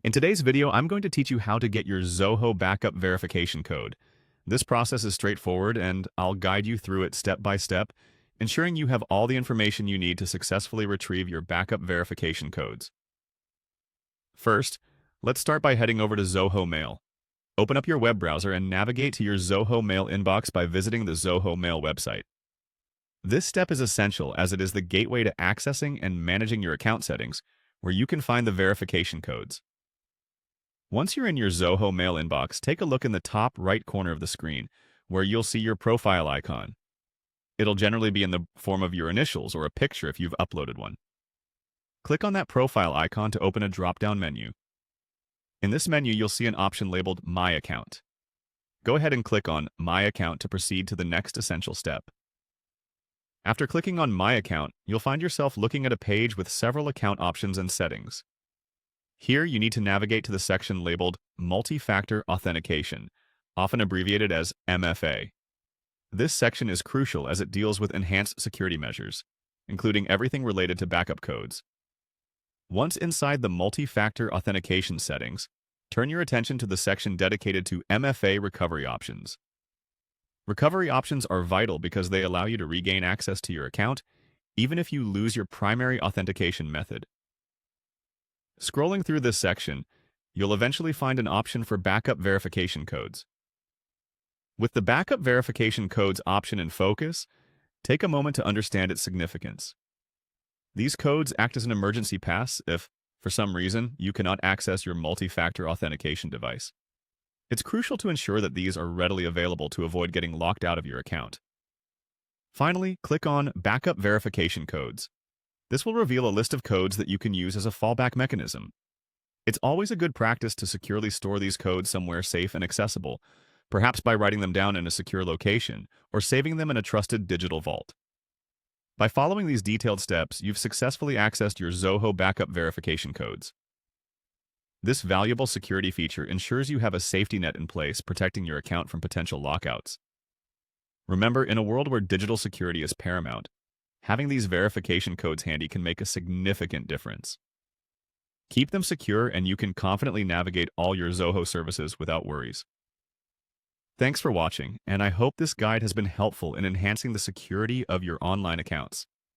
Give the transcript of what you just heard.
In today's video, I'm going to teach you how to get your Zoho backup verification code. This process is straightforward, and I'll guide you through it step by step, ensuring you have all the information you need to successfully retrieve your backup verification codes. First, let's start by heading over to Zoho Mail. Open up your web browser and navigate to your Zoho Mail inbox by visiting the Zoho Mail website. This step is essential as it is the gateway to accessing and managing your account settings, where you can find the verification codes. Once you're in your Zoho Mail inbox, take a look in the top right corner of the screen, where you'll see your profile icon. It'll generally be in the form of your initials or a picture if you've uploaded one. Click on that profile icon to open a drop-down menu. In this menu, you'll see an option labeled My Account. Go ahead and click on My Account to proceed to the next essential step. After clicking on My Account, you'll find yourself looking at a page with several account options and settings. Here, you need to navigate to the section labeled Multi-Factor Authentication, often abbreviated as MFA. This section is crucial as it deals with enhanced security measures, including everything related to backup codes. Once inside the multi-factor authentication settings, turn your attention to the section dedicated to MFA recovery options. Recovery options are vital because they allow you to regain access to your account, even if you lose your primary authentication method. Scrolling through this section, you'll eventually find an option for backup verification codes. With the backup verification codes option in focus, take a moment to understand its significance. These codes act as an emergency pass if, for some reason, you cannot access your multi-factor authentication device. It's crucial to ensure that these are readily available to avoid getting locked out of your account. Finally, click on Backup Verification Codes. This will reveal a list of codes that you can use as a fallback mechanism. It's always a good practice to securely store these codes somewhere safe and accessible, perhaps by writing them down in a secure location or saving them in a trusted digital vault. By following these detailed steps, you've successfully accessed your Zoho backup verification codes. This valuable security feature ensures you have a safety net in place protecting your account from potential lockouts. Remember, in a world where digital security is paramount, having these verification codes handy can make a significant difference. Keep them secure and you can confidently navigate all your Zoho services without worries. Thanks for watching, and I hope this guide has been helpful in enhancing the security of your online accounts.